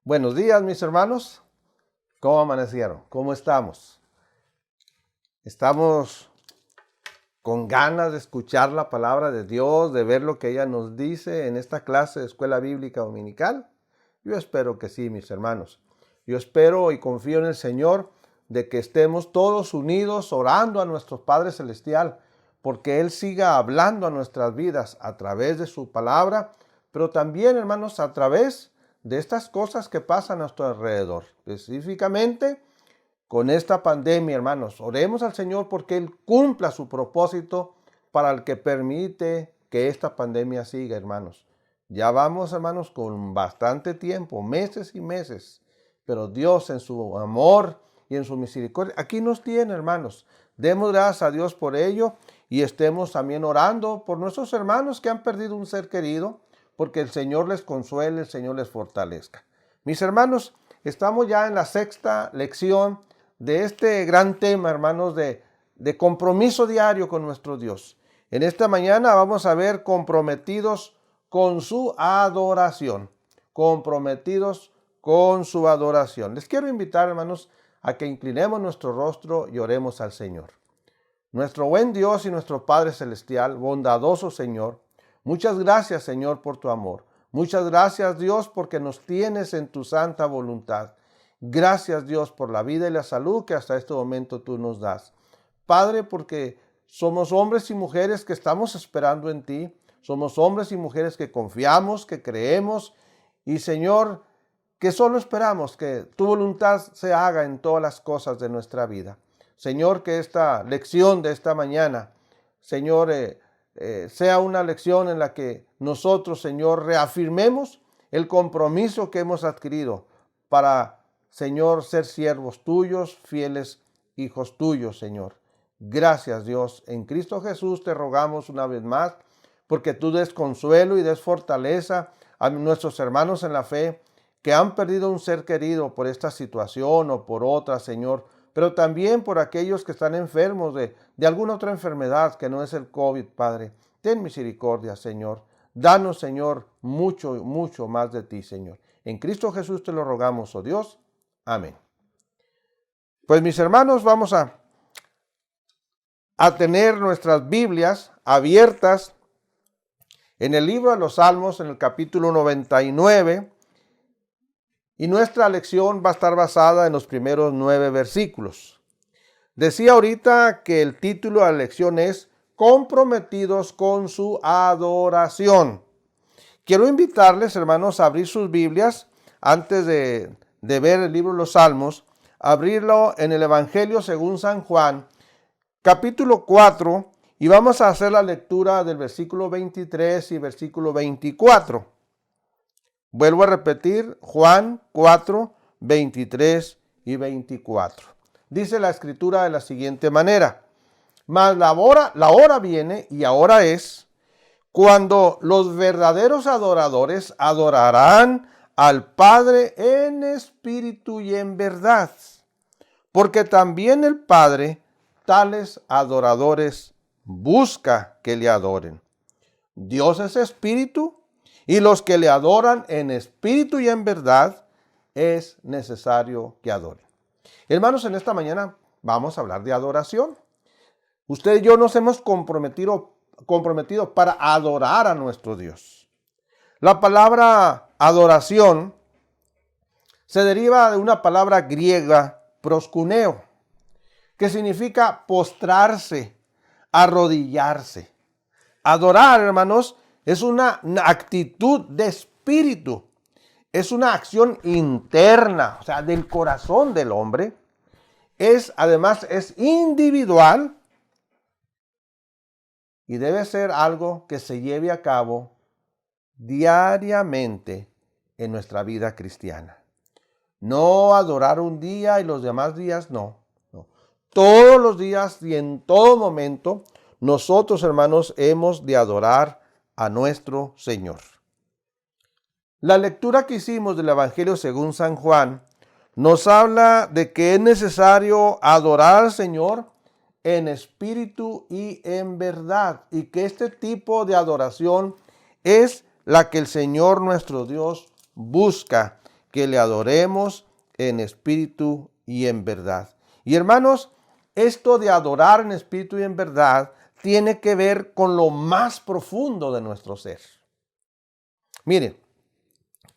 Buenos días, mis hermanos. ¿Cómo amanecieron? ¿Cómo estamos? Estamos con ganas de escuchar la palabra de Dios, de ver lo que ella nos dice en esta clase de escuela bíblica dominical. Yo espero que sí, mis hermanos. Yo espero y confío en el Señor de que estemos todos unidos orando a nuestro Padre Celestial, porque Él siga hablando a nuestras vidas a través de su palabra, pero también, hermanos, a través de estas cosas que pasan a nuestro alrededor. Específicamente con esta pandemia, hermanos, oremos al Señor porque Él cumpla su propósito para el que permite que esta pandemia siga, hermanos. Ya vamos, hermanos, con bastante tiempo, meses y meses, pero Dios en su amor y en su misericordia, aquí nos tiene, hermanos. Demos gracias a Dios por ello y estemos también orando por nuestros hermanos que han perdido un ser querido, porque el Señor les consuele, el Señor les fortalezca. Mis hermanos, estamos ya en la sexta lección de este gran tema, hermanos, de compromiso diario con nuestro Dios. En esta mañana vamos a ver comprometidos con su adoración. Comprometidos con su adoración. Les quiero invitar, hermanos, a que inclinemos nuestro rostro y oremos al Señor. Nuestro buen Dios y nuestro Padre Celestial, bondadoso Señor, muchas gracias, Señor, por tu amor. Muchas gracias, Dios, porque nos tienes en tu santa voluntad. Gracias, Dios, por la vida y la salud que hasta este momento tú nos das. Padre, porque somos hombres y mujeres que estamos esperando en ti. Somos hombres y mujeres que confiamos, que creemos. Y, Señor, que solo esperamos que tu voluntad se haga en todas las cosas de nuestra vida. Señor, que esta lección de esta mañana, Señor, sea una lección en la que nosotros, Señor, reafirmemos el compromiso que hemos adquirido para, Señor, ser siervos tuyos, fieles hijos tuyos, Señor. Gracias, Dios. En Cristo Jesús te rogamos una vez más, porque tú des consuelo y des fortaleza a nuestros hermanos en la fe que han perdido un ser querido por esta situación o por otra, Señor, pero también por aquellos que están enfermos de alguna otra enfermedad que no es el COVID, Padre. Ten misericordia, Señor. Danos, Señor, mucho, mucho más de ti, Señor. En Cristo Jesús te lo rogamos, oh Dios. Amén. Pues, mis hermanos, vamos a tener nuestras Biblias abiertas en el libro de los Salmos, en el capítulo 99, y nuestra lección va a estar basada en los primeros 9 versículos. Decía ahorita que el título de la lección es Comprometidos con su adoración. Quiero invitarles, hermanos, a abrir sus Biblias antes de ver el libro de los Salmos, abrirlo en el Evangelio según San Juan, capítulo 4, y vamos a hacer la lectura del versículo 23 y versículo 24. Vuelvo a repetir, Juan 4, 23 y 24. Dice la escritura de la siguiente manera: mas la hora viene y ahora es, cuando los verdaderos adoradores adorarán al Padre en espíritu y en verdad, porque también el Padre tales adoradores busca que le adoren. Dios es espíritu, y los que le adoran en espíritu y en verdad es necesario que adoren. Hermanos, en esta mañana vamos a hablar de adoración. Usted y yo nos hemos comprometido para adorar a nuestro Dios. La palabra adoración se deriva de una palabra griega, proskuneo, que significa postrarse, arrodillarse. Adorar, hermanos, es una actitud de espíritu. Es una acción interna, o sea, del corazón del hombre. Además, es individual y debe ser algo que se lleve a cabo diariamente en nuestra vida cristiana. No adorar un día y los demás días no. Todos los días y en todo momento, nosotros, hermanos, hemos de adorar a nuestro Señor. La lectura que hicimos del Evangelio según San Juan nos habla de que es necesario adorar al Señor en espíritu y en verdad, y que este tipo de adoración es la que el Señor nuestro Dios busca que le adoremos en espíritu y en verdad. Y hermanos, esto de adorar en espíritu y en verdad tiene que ver con lo más profundo de nuestro ser. Miren,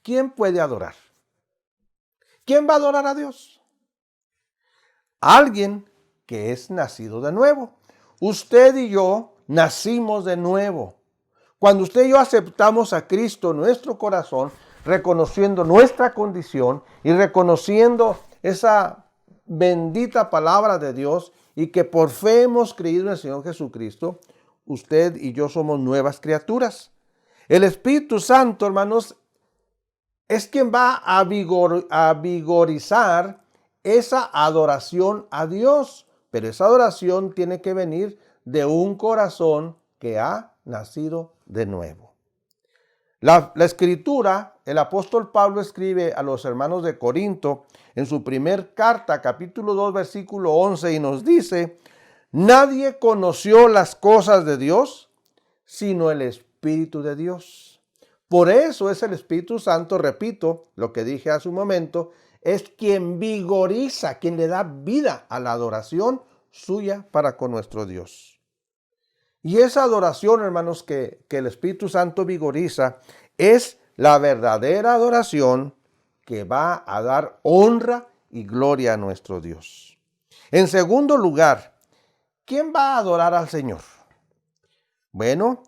¿quién puede adorar? ¿Quién va a adorar a Dios? Alguien que es nacido de nuevo. Usted y yo nacimos de nuevo. Cuando usted y yo aceptamos a Cristo en nuestro corazón, reconociendo nuestra condición y reconociendo esa bendita palabra de Dios y que por fe hemos creído en el Señor Jesucristo, usted y yo somos nuevas criaturas. El Espíritu Santo, hermanos, es quien va a vigorizar esa adoración a Dios. Pero esa adoración tiene que venir de un corazón que ha nacido de nuevo. La escritura, el apóstol Pablo escribe a los hermanos de Corinto en su primer carta, capítulo 2, versículo 11, y nos dice: nadie conoció las cosas de Dios, sino el Espíritu de Dios. Por eso es el Espíritu Santo, repito lo que dije hace un momento, es quien vigoriza, quien le da vida a la adoración suya para con nuestro Dios. Y esa adoración, hermanos, que el Espíritu Santo vigoriza, es la verdadera adoración que va a dar honra y gloria a nuestro Dios. En segundo lugar, ¿quién va a adorar al Señor? Bueno,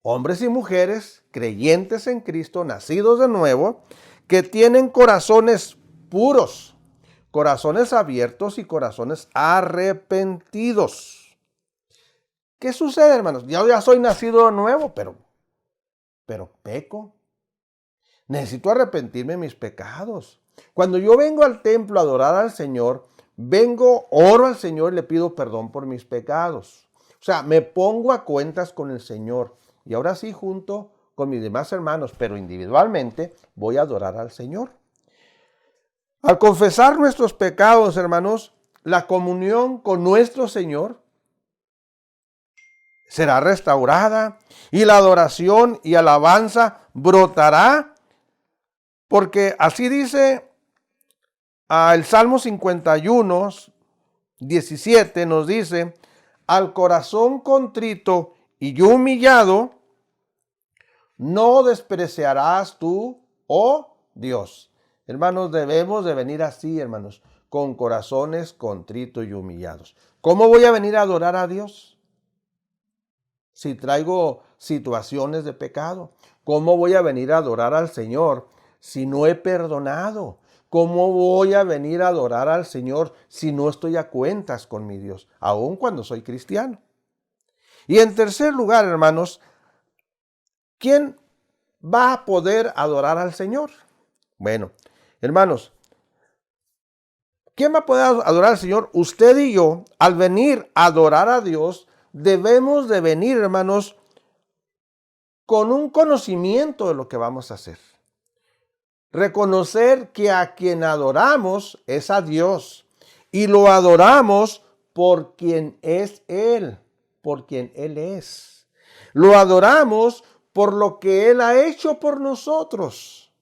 hombres y mujeres creyentes en Cristo, nacidos de nuevo, que tienen corazones puros, corazones abiertos y corazones arrepentidos. ¿Qué sucede, hermanos? Yo ya soy nacido de nuevo, pero peco. Necesito arrepentirme de mis pecados. Cuando yo vengo al templo a adorar al Señor, oro al Señor y le pido perdón por mis pecados. O sea, me pongo a cuentas con el Señor. Y ahora sí, junto con mis demás hermanos, pero individualmente, voy a adorar al Señor. Al confesar nuestros pecados, hermanos, la comunión con nuestro Señor será restaurada y la adoración y alabanza brotará, porque así dice el Salmo 51, 17, nos dice: al corazón contrito y humillado no despreciarás tú, oh Dios. Hermanos, debemos de venir así, hermanos, con corazones contritos y humillados. ¿Cómo voy a venir a adorar a Dios si traigo situaciones de pecado? ¿Cómo voy a venir a adorar al Señor si no he perdonado? ¿Cómo voy a venir a adorar al Señor si no estoy a cuentas con mi Dios, aun cuando soy cristiano? Y en tercer lugar, hermanos, ¿quién va a poder adorar al Señor? Bueno, hermanos, ¿quién va a poder adorar al Señor? Usted y yo, al venir a adorar a Dios, debemos de venir, hermanos, con un conocimiento de lo que vamos a hacer. Reconocer que a quien adoramos es a Dios y lo adoramos por quien es Él, por quien Él es. Lo adoramos por lo que Él ha hecho por nosotros.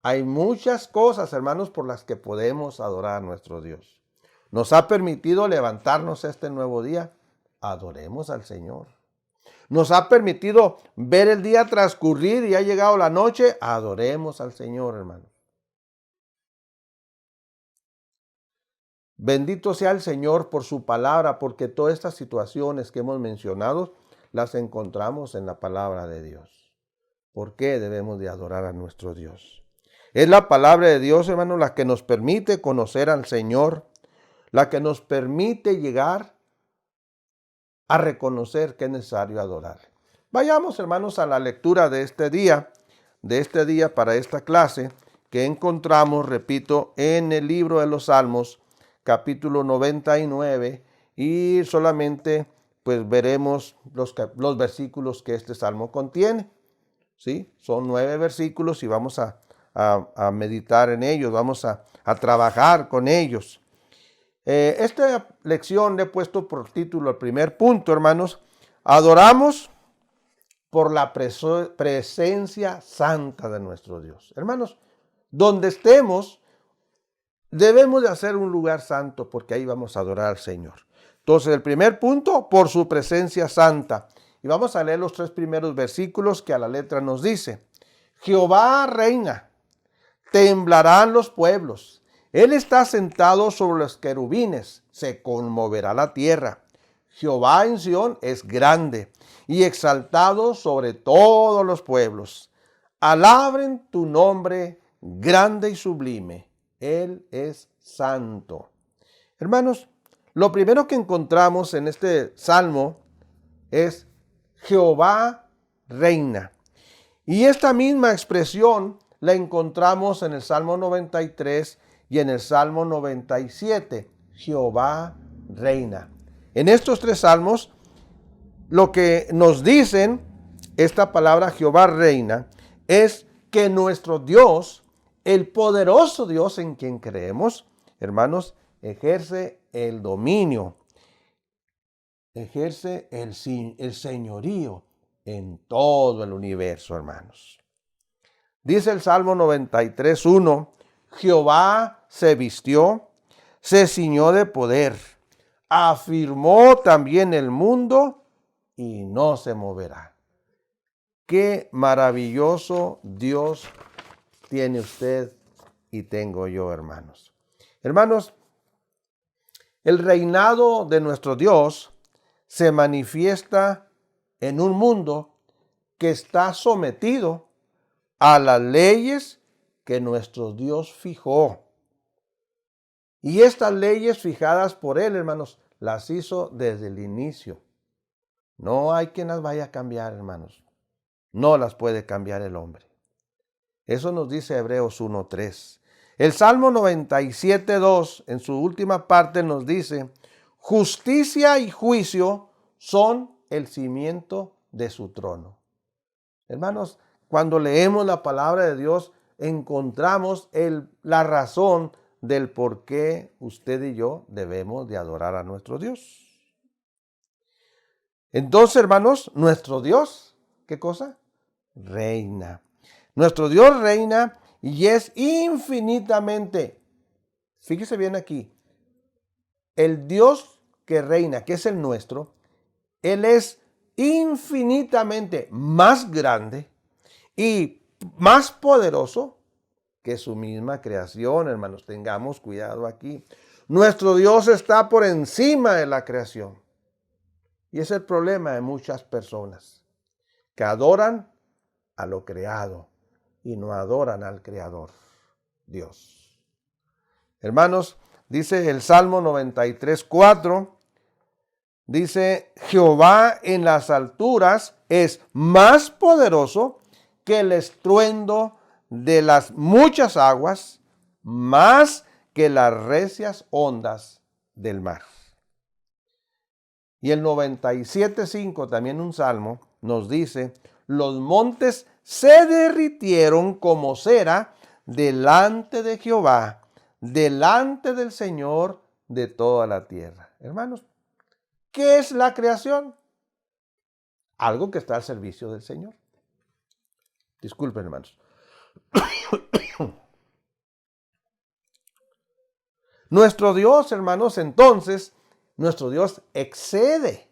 Hay muchas cosas, hermanos, por las que podemos adorar a nuestro Dios. Nos ha permitido levantarnos este nuevo día. Adoremos al Señor. Nos ha permitido ver el día transcurrir y ha llegado la noche. Adoremos al Señor, hermano. Bendito sea el Señor por su palabra, porque todas estas situaciones que hemos mencionado las encontramos en la palabra de Dios. ¿Por qué debemos de adorar a nuestro Dios? Es la palabra de Dios, hermano, la que nos permite conocer al Señor, la que nos permite llegar a reconocer que es necesario adorar. Vayamos, hermanos, a la lectura de este día para esta clase que encontramos, repito, en el libro de los Salmos, capítulo 99, y solamente pues veremos los versículos que este salmo contiene. ¿Sí? Son 9 versículos y vamos a meditar en ellos, vamos a trabajar con ellos. Esta lección le he puesto por título el primer punto, hermanos: adoramos por la presencia santa de nuestro Dios. Hermanos, donde estemos, debemos de hacer un lugar santo porque ahí vamos a adorar al Señor. Entonces, el primer punto, por su presencia santa. Y vamos a leer los 3 primeros versículos que a la letra nos dice. Jehová reina, temblarán los pueblos. Él está sentado sobre los querubines, se conmoverá la tierra. Jehová en Sión es grande y exaltado sobre todos los pueblos. Alaben tu nombre grande y sublime. Él es santo. Hermanos, lo primero que encontramos en este salmo es Jehová reina. Y esta misma expresión la encontramos en el Salmo 93 y en el Salmo 97. Jehová reina. En estos 3 salmos, lo que nos dicen esta palabra Jehová reina es que nuestro Dios, el poderoso Dios en quien creemos, hermanos, ejerce el dominio, ejerce el señorío en todo el universo, hermanos. Dice el Salmo 93:1, Jehová se vistió, se ciñó de poder, afirmó también el mundo y no se moverá. Qué maravilloso Dios tiene usted y tengo yo, hermanos. Hermanos, el reinado de nuestro Dios se manifiesta en un mundo que está sometido a las leyes que nuestro Dios fijó. Y estas leyes fijadas por Él, hermanos, las hizo desde el inicio. No hay quien las vaya a cambiar, hermanos. No las puede cambiar el hombre. Eso nos dice Hebreos 1:3. El Salmo 97:2, en su última parte, nos dice, justicia y juicio son el cimiento de su trono. Hermanos, cuando leemos la palabra de Dios, encontramos la razón del por qué usted y yo debemos de adorar a nuestro Dios. Entonces, hermanos, nuestro Dios, ¿qué cosa? Reina. Nuestro Dios reina y es infinitamente, fíjese bien aquí, el Dios que reina, que es el nuestro, Él es infinitamente más grande y más poderoso que su misma creación, hermanos. Tengamos cuidado aquí. Nuestro Dios está por encima de la creación. Y es el problema de muchas personas que adoran a lo creado y no adoran al Creador, Dios. Hermanos, dice el Salmo 93:4, dice, Jehová en las alturas es más poderoso que el estruendo de las muchas aguas, más que las recias ondas del mar. Y el 97:5, también un salmo, nos dice, los montes se derritieron como cera delante de Jehová, delante del Señor de toda la tierra. Hermanos, ¿qué es la creación? Algo que está al servicio del Señor. Disculpen, hermanos. Nuestro Dios, hermanos, entonces, nuestro Dios excede.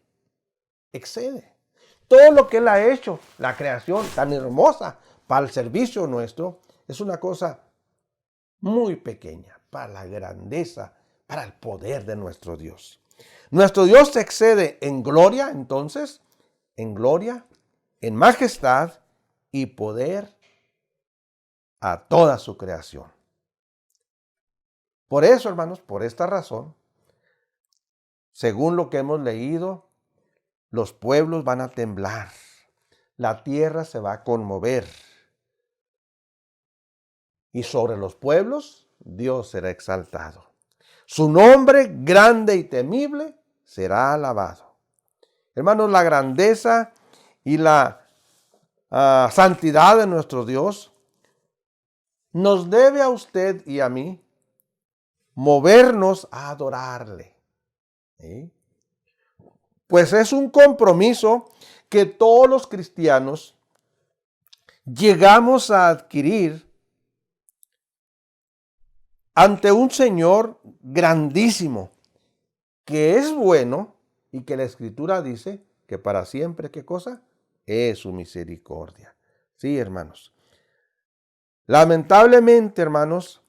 Todo lo que Él ha hecho, la creación tan hermosa para el servicio nuestro, es una cosa muy pequeña para la grandeza, para el poder de nuestro Dios. Nuestro Dios se excede en gloria, entonces, en gloria, en majestad y poder a toda su creación. Por eso, hermanos, por esta razón, según lo que hemos leído, los pueblos van a temblar, la tierra se va a conmover. Y sobre los pueblos, Dios será exaltado. Su nombre grande y temible será alabado. Hermanos, la grandeza y la santidad de nuestro Dios nos debe a usted y a mí movernos a adorarle. ¿Sí? Pues es un compromiso que todos los cristianos llegamos a adquirir ante un Señor grandísimo, que es bueno y que la Escritura dice que para siempre, ¿qué cosa? Es su misericordia. Sí, hermanos. Lamentablemente, hermanos,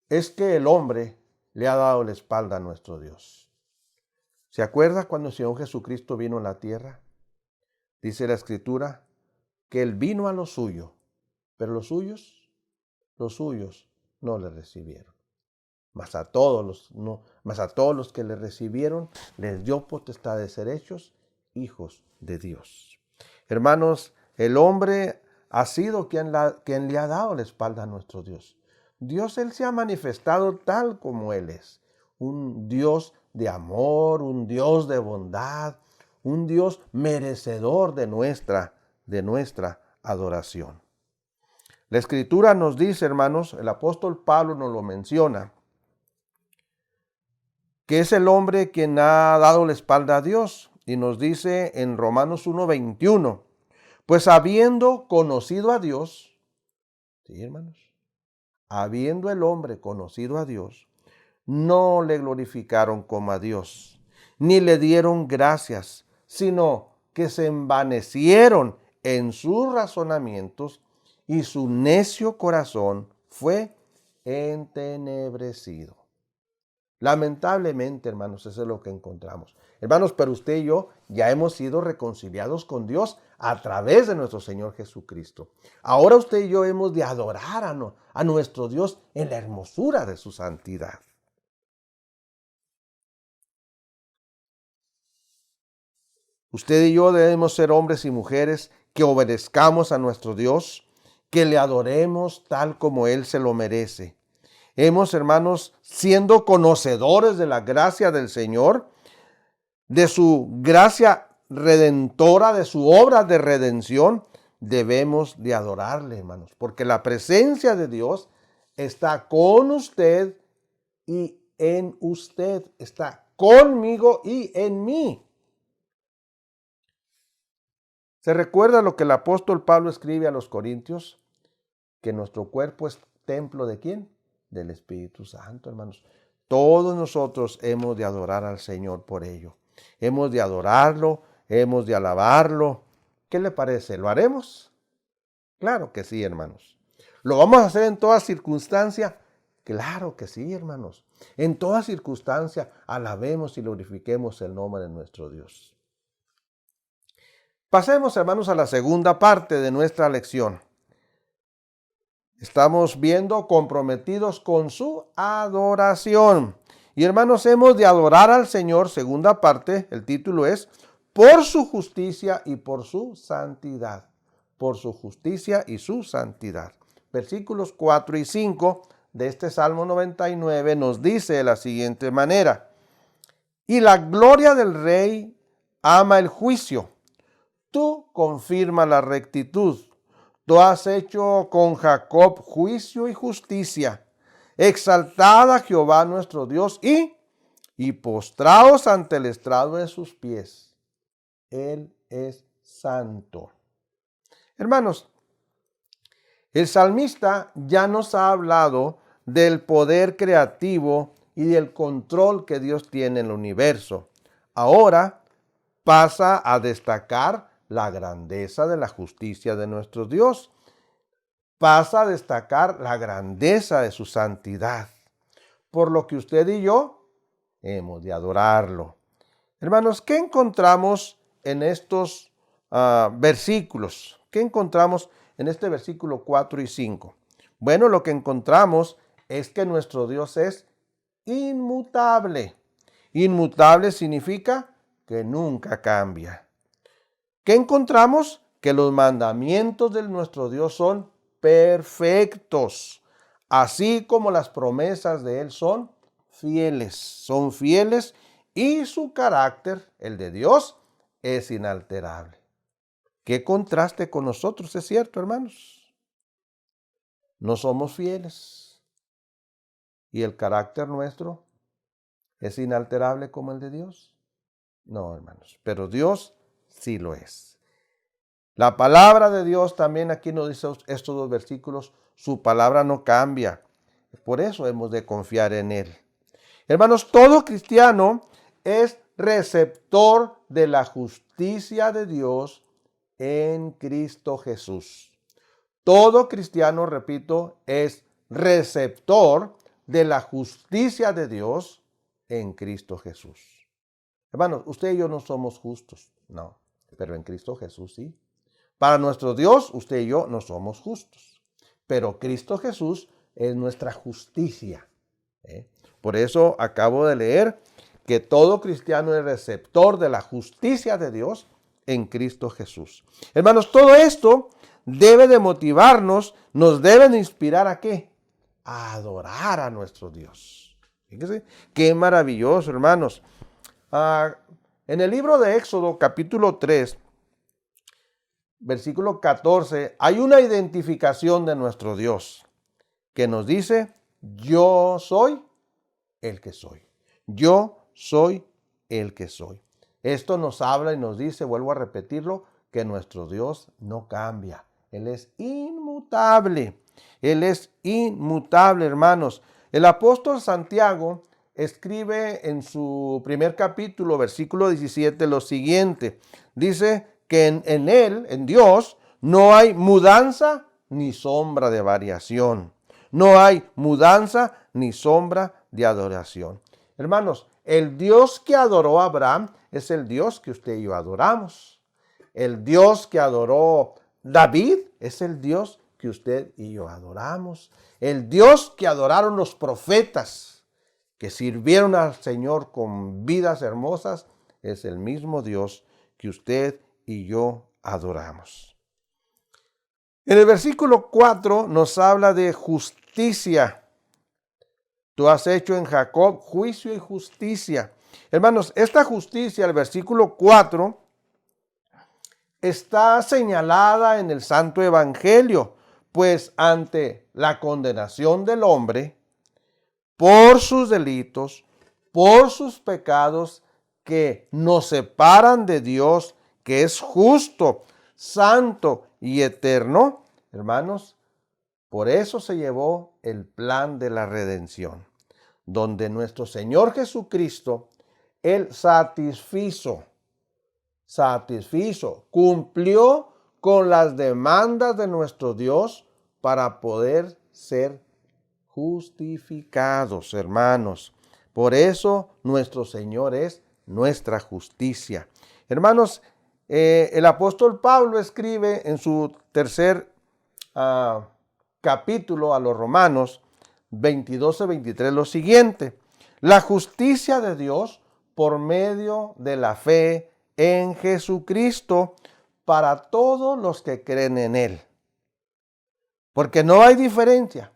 es que el hombre le ha dado la espalda a nuestro Dios. ¿Se acuerda cuando el Señor Jesucristo vino a la tierra? Dice la Escritura que Él vino a lo suyo, pero los suyos no le recibieron. Mas a todos los que le recibieron, les dio potestad de ser hechos hijos de Dios. Hermanos, el hombre ha sido quien le ha dado la espalda a nuestro Dios. Dios, Él se ha manifestado tal como Él es. Un Dios de amor, un Dios de bondad, un Dios merecedor de nuestra adoración. La Escritura nos dice, hermanos, el apóstol Pablo nos lo menciona, que es el hombre quien ha dado la espalda a Dios. Y nos dice en Romanos 1:21, pues habiendo conocido a Dios, ¿sí, hermanos? Habiendo el hombre conocido a Dios, no le glorificaron como a Dios, ni le dieron gracias, sino que se envanecieron en sus razonamientos y su necio corazón fue entenebrecido. Lamentablemente, hermanos, eso es lo que encontramos. Hermanos, pero usted y yo ya hemos sido reconciliados con Dios a través de nuestro Señor Jesucristo. Ahora usted y yo hemos de adorar a nuestro Dios en la hermosura de su santidad. Usted y yo debemos ser hombres y mujeres que obedezcamos a nuestro Dios, que le adoremos tal como Él se lo merece. Hemos, hermanos, siendo conocedores de la gracia del Señor, de su gracia redentora, de su obra de redención, debemos de adorarle, hermanos, porque la presencia de Dios está con usted y en usted, está conmigo y en mí. ¿Se recuerda lo que el apóstol Pablo escribe a los Corintios? Que nuestro cuerpo es templo ¿de quién? Del Espíritu Santo, hermanos. Todos nosotros hemos de adorar al Señor por ello. Hemos de adorarlo, hemos de alabarlo. ¿Qué le parece? ¿Lo haremos? Claro que sí, hermanos. ¿Lo vamos a hacer en toda circunstancia? Claro que sí, hermanos. En toda circunstancia alabemos y glorifiquemos el nombre de nuestro Dios. Pasemos, hermanos, a la segunda parte de nuestra lección. Estamos viendo comprometidos con su adoración. Y hermanos, hemos de adorar al Señor, segunda parte, el título es, por su justicia y por su santidad. Por su justicia y su santidad. Versículos 4 y 5 de este Salmo 99 nos dice de la siguiente manera, y la gloria del Rey ama el juicio, tú confirma la rectitud. Tú has hecho con Jacob juicio y justicia. Exaltad a Jehová nuestro Dios y postraos ante el estrado de sus pies. Él es santo. Hermanos, el salmista ya nos ha hablado del poder creativo y del control que Dios tiene en el universo. Ahora pasa a destacar la grandeza de la justicia de nuestro Dios. Pasa a destacar la grandeza de su santidad, por lo que usted y yo hemos de adorarlo. Hermanos, ¿qué encontramos en estos versículos? ¿Qué encontramos en este versículo 4 y 5? Bueno, lo que encontramos es que nuestro Dios es inmutable. Inmutable significa que nunca cambia. ¿Qué encontramos? Que los mandamientos de nuestro Dios son perfectos, así como las promesas de Él son fieles y su carácter, el de Dios, es inalterable. ¿Qué contraste con nosotros, es cierto, hermanos? No somos fieles y el carácter nuestro es inalterable como el de Dios. No, hermanos, pero Dios sí lo es. La palabra de Dios también aquí nos dice estos dos versículos, su palabra no cambia. Por eso hemos de confiar en Él. Hermanos, todo cristiano es receptor de la justicia de Dios en Cristo Jesús. Todo cristiano, repito, es receptor de la justicia de Dios en Cristo Jesús. Hermanos, usted y yo no somos justos, no, pero en Cristo Jesús sí. Para nuestro Dios, usted y yo no somos justos, pero Cristo Jesús es nuestra justicia. Por eso acabo de leer que todo cristiano es receptor de la justicia de Dios en Cristo Jesús. Hermanos, todo esto debe de motivarnos, nos debe de inspirar ¿a qué? A adorar a nuestro Dios. Fíjense, qué maravilloso, hermanos. En el libro de Éxodo, capítulo 3, versículo 14, hay una identificación de nuestro Dios que nos dice, yo soy el que soy. Yo soy el que soy. Esto nos habla y nos dice, vuelvo a repetirlo, que nuestro Dios no cambia. Él es inmutable. Él es inmutable, hermanos. El apóstol Santiago escribe en su primer capítulo, versículo 17, lo siguiente. Dice que en Él, en Dios, no hay mudanza ni sombra de variación. No hay mudanza ni sombra de adoración. Hermanos, el Dios que adoró a Abraham es el Dios que usted y yo adoramos. El Dios que adoró David es el Dios que usted y yo adoramos. El Dios que adoraron los profetas que sirvieron al Señor con vidas hermosas es el mismo Dios que usted y yo adoramos. En el versículo 4 nos habla de justicia. Tú has hecho en Jacob juicio y justicia. Hermanos, esta justicia, el versículo 4, está señalada en el Santo Evangelio, pues ante la condenación del hombre, por sus delitos, por sus pecados que nos separan de Dios, que es justo, santo y eterno, hermanos, por eso se llevó el plan de la redención, donde nuestro Señor Jesucristo, Él cumplió con las demandas de nuestro Dios para poder ser justificados, hermanos. Por eso nuestro Señor es nuestra justicia. Hermanos, el apóstol Pablo escribe en su tercer capítulo a los Romanos 22-23 lo siguiente: la justicia de Dios por medio de la fe en Jesucristo para todos los que creen en Él. Porque no hay diferencia,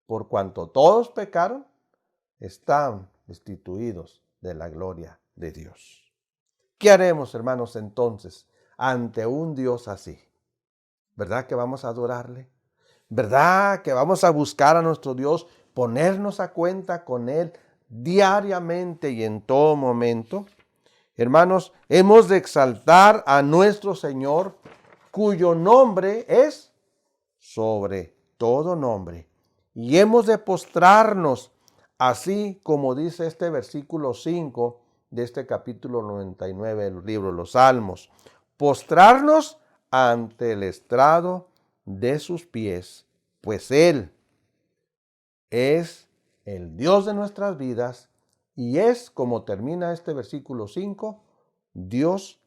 por cuanto todos pecaron, están destituidos de la gloria de Dios. ¿Qué haremos, hermanos, entonces ante un Dios así? ¿Verdad que vamos a adorarle? ¿Verdad que vamos a buscar a nuestro Dios, ponernos a cuenta con Él diariamente y en todo momento? Hermanos, hemos de exaltar a nuestro Señor, cuyo nombre es sobre todo nombre. Y hemos de postrarnos, así como dice este versículo 5 de este capítulo 99 del libro de los Salmos. Postrarnos ante el estrado de sus pies, pues Él es el Dios de nuestras vidas y es, como termina este versículo 5, Dios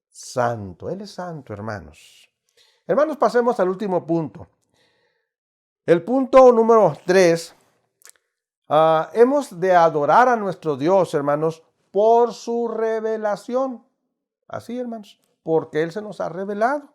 santo. Él es santo, hermanos. Hermanos, pasemos al último punto. El punto número 3, hemos de adorar a nuestro Dios, hermanos, por su revelación. Así, hermanos, porque Él se nos ha revelado.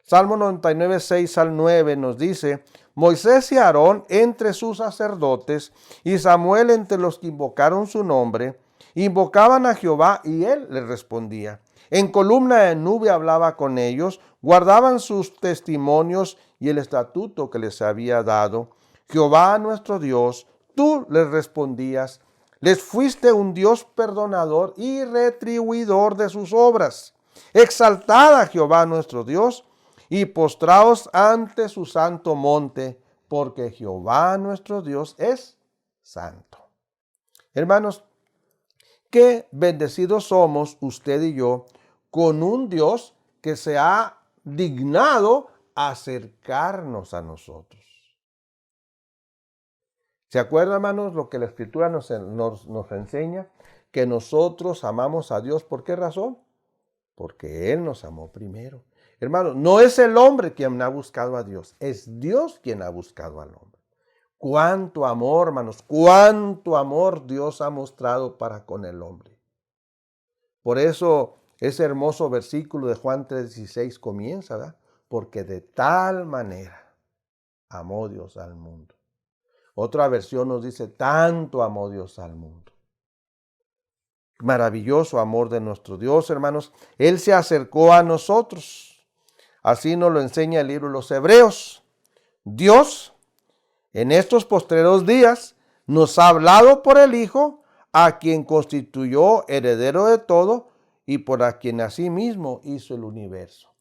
Salmo 99, 6 al 9 nos dice: Moisés y Aarón entre sus sacerdotes y Samuel entre los que invocaron su nombre, invocaban a Jehová y Él les respondía. En columna de nube hablaba con ellos, guardaban sus testimonios y el estatuto que les había dado. Jehová nuestro Dios, tú les respondías, les fuiste un Dios perdonador y retribuidor de sus obras. Exaltad a Jehová nuestro Dios y postraos ante su santo monte, porque Jehová nuestro Dios es santo. Hermanos, qué bendecidos somos usted y yo con un Dios que se ha dignado acercarnos a nosotros. ¿Se acuerdan, hermanos, lo que la Escritura nos enseña? Que nosotros amamos a Dios. ¿Por qué razón? Porque Él nos amó primero. Hermanos, no es el hombre quien ha buscado a Dios, es Dios quien ha buscado al hombre. Cuánto amor, hermanos, cuánto amor Dios ha mostrado para con el hombre. Por eso ese hermoso versículo de Juan 3:16 comienza, ¿verdad? Porque de tal manera amó Dios al mundo. Otra versión nos dice, tanto amó Dios al mundo. Maravilloso amor de nuestro Dios, hermanos. Él se acercó a nosotros. Así nos lo enseña el libro de los Hebreos. Dios, en estos postreros días, nos ha hablado por el Hijo, a quien constituyó heredero de todo y por a quien asimismo hizo el universo.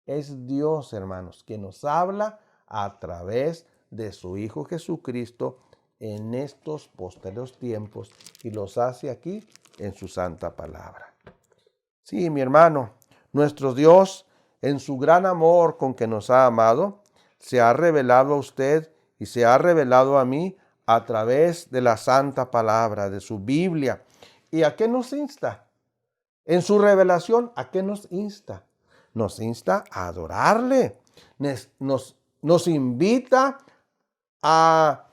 Es Dios, hermanos, quien nos habla a través de su Hijo Jesucristo en estos postreros tiempos y los hace aquí en su santa palabra. Sí, mi hermano, nuestro Dios, en su gran amor con que nos ha amado, se ha revelado a usted y se ha revelado a mí a través de la santa palabra, de su Biblia. ¿Y a qué nos insta? En su revelación, ¿a qué nos insta? Nos insta a adorarle. Nos invita a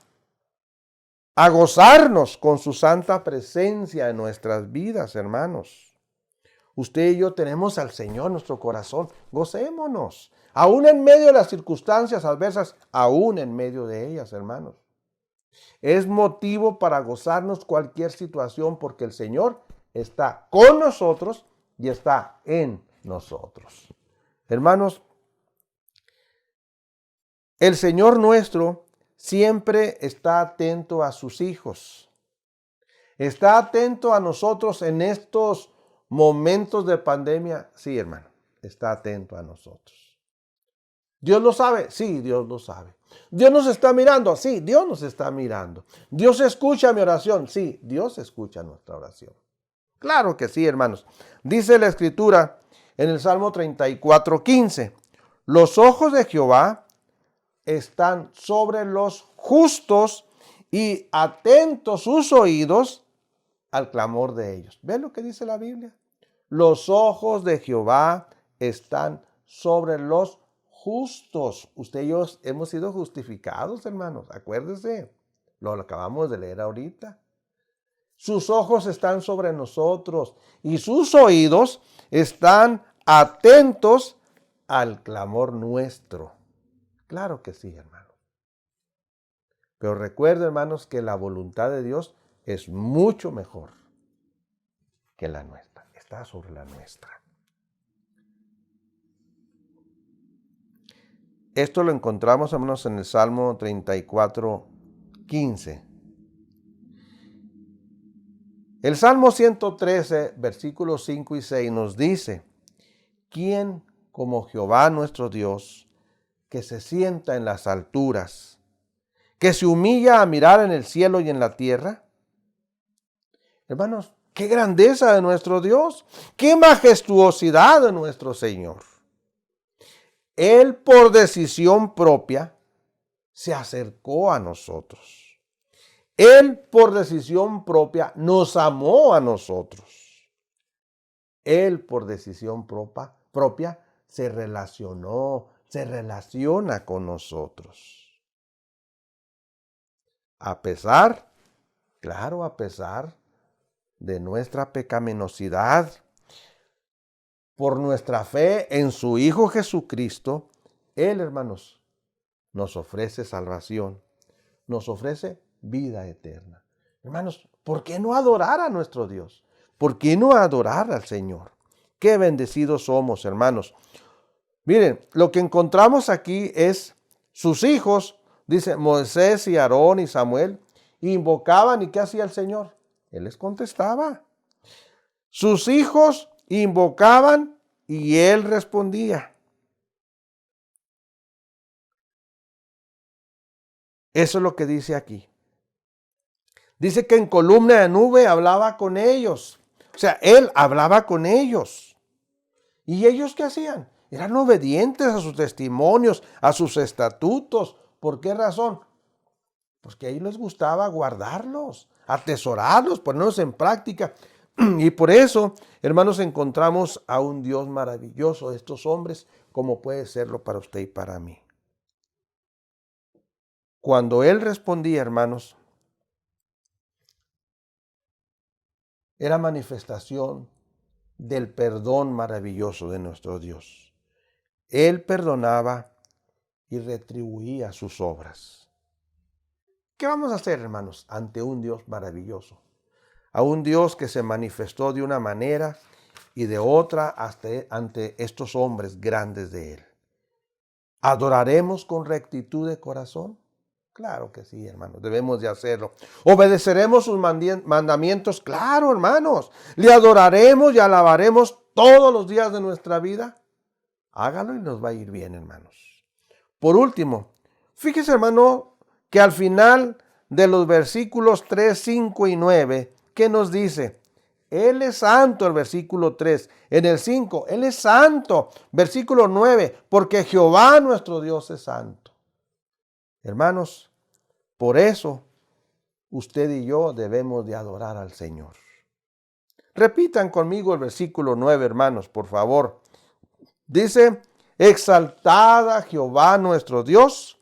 gozarnos con su santa presencia en nuestras vidas, hermanos. Usted y yo tenemos al Señor en nuestro corazón. Gocémonos. Aún en medio de las circunstancias adversas, aún en medio de ellas, hermanos. Es motivo para gozarnos cualquier situación porque el Señor está con nosotros y está en nosotros. Hermanos, el Señor nuestro siempre está atento a sus hijos. Está atento a nosotros en estos momentos de pandemia. Sí, hermano, está atento a nosotros. ¿Dios lo sabe? Sí, Dios lo sabe. ¿Dios nos está mirando? Sí, Dios nos está mirando. ¿Dios escucha mi oración? Sí, Dios escucha nuestra oración. Claro que sí, hermanos. Dice la Escritura en el Salmo 34:15. Los ojos de Jehová están sobre los justos y atentos sus oídos al clamor de ellos. ¿Ven lo que dice la Biblia? Los ojos de Jehová están sobre los justos. Usted y yo hemos sido justificados, hermanos. Acuérdense, lo acabamos de leer ahorita. Sus ojos están sobre nosotros y sus oídos están atentos al clamor nuestro. Claro que sí, hermano. Pero recuerden, hermanos, que la voluntad de Dios es mucho mejor que la nuestra. Está sobre la nuestra. Esto lo encontramos, hermanos, en el Salmo 34:15. El Salmo 113, versículos 5 y 6 nos dice, ¿quién como Jehová nuestro Dios, que se sienta en las alturas, que se humilla a mirar en el cielo y en la tierra? Hermanos, qué grandeza de nuestro Dios, qué majestuosidad de nuestro Señor. Él por decisión propia se acercó a nosotros. Él por decisión propia nos amó a nosotros. Él por decisión propia se relaciona con nosotros. A pesar de nuestra pecaminosidad, por nuestra fe en su Hijo Jesucristo, Él, hermanos, nos ofrece salvación, nos ofrece vida eterna. Hermanos, ¿por qué no adorar a nuestro Dios? ¿Por qué no adorar al Señor? Qué bendecidos somos, hermanos. Miren, lo que encontramos aquí es sus hijos, dice Moisés y Aarón y Samuel, invocaban, ¿y qué hacía el Señor? Él les contestaba. Sus hijos invocaban y Él respondía. Eso es lo que dice aquí. Dice que en columna de nube hablaba con ellos. O sea, él hablaba con ellos. ¿Y ellos qué hacían? Eran obedientes a sus testimonios, a sus estatutos. ¿Por qué razón? Pues que a ellos les gustaba guardarlos, atesorarlos, ponerlos en práctica. Y por eso, hermanos, encontramos a un Dios maravilloso de estos hombres, como puede serlo para usted y para mí. Cuando él respondía, hermanos, era manifestación del perdón maravilloso de nuestro Dios. Él perdonaba y retribuía sus obras. ¿Qué vamos a hacer, hermanos, ante un Dios maravilloso? A un Dios que se manifestó de una manera y de otra ante estos hombres grandes de él. ¿Adoraremos con rectitud de corazón? Claro que sí, hermanos, debemos de hacerlo. ¿Obedeceremos sus mandamientos? Claro, hermanos. ¿Le adoraremos y alabaremos todos los días de nuestra vida? Hágalo y nos va a ir bien, hermanos. Por último, fíjese, hermano, que al final de los versículos 3, 5 y 9, ¿qué nos dice? Él es santo, el versículo 3. En el 5, Él es santo. Versículo 9, porque Jehová nuestro Dios es santo. Hermanos, por eso usted y yo debemos de adorar al Señor. Repitan conmigo el versículo 9, hermanos, por favor. Dice, exaltad a Jehová nuestro Dios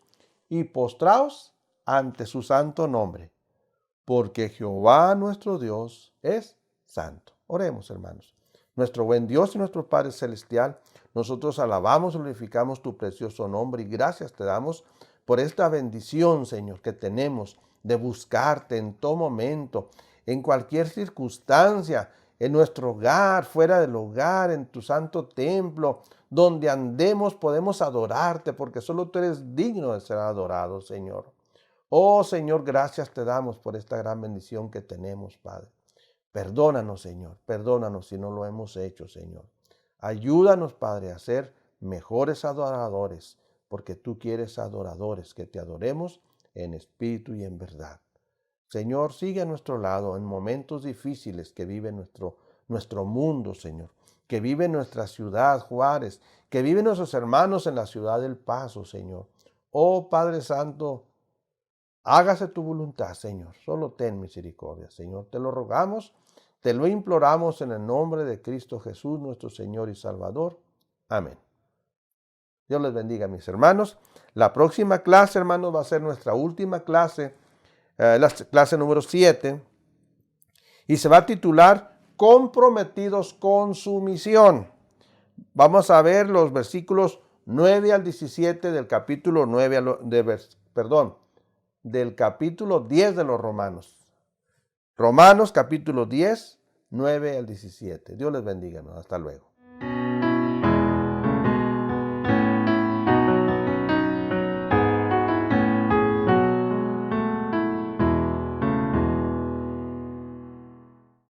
y postraos ante su santo nombre, porque Jehová nuestro Dios es santo. Oremos, hermanos. Nuestro buen Dios y nuestro Padre Celestial, nosotros alabamos y glorificamos tu precioso nombre y gracias te damos por esta bendición, Señor, que tenemos de buscarte en todo momento, en cualquier circunstancia, en nuestro hogar, fuera del hogar, en tu santo templo, donde andemos podemos adorarte, porque solo tú eres digno de ser adorado, Señor. Oh, Señor, gracias te damos por esta gran bendición que tenemos, Padre. Perdónanos, Señor, perdónanos si no lo hemos hecho, Señor. Ayúdanos, Padre, a ser mejores adoradores, porque tú quieres adoradores, que te adoremos en espíritu y en verdad. Señor, sigue a nuestro lado en momentos difíciles que vive nuestro mundo, Señor, que vive nuestra ciudad, Juárez, que viven nuestros hermanos en la ciudad del Paso, Señor. Oh, Padre Santo, hágase tu voluntad, Señor. Solo ten misericordia, Señor. Te lo rogamos, te lo imploramos en el nombre de Cristo Jesús, nuestro Señor y Salvador. Amén. Dios les bendiga, mis hermanos. La próxima clase, hermanos, va a ser nuestra última clase, la clase número 7, y se va a titular Comprometidos con su misión. Vamos a ver los versículos 9 al 17 del capítulo 9, del capítulo 10 de los Romanos. Romanos capítulo 10, 9 al 17. Dios les bendiga, ¿no? Hasta luego.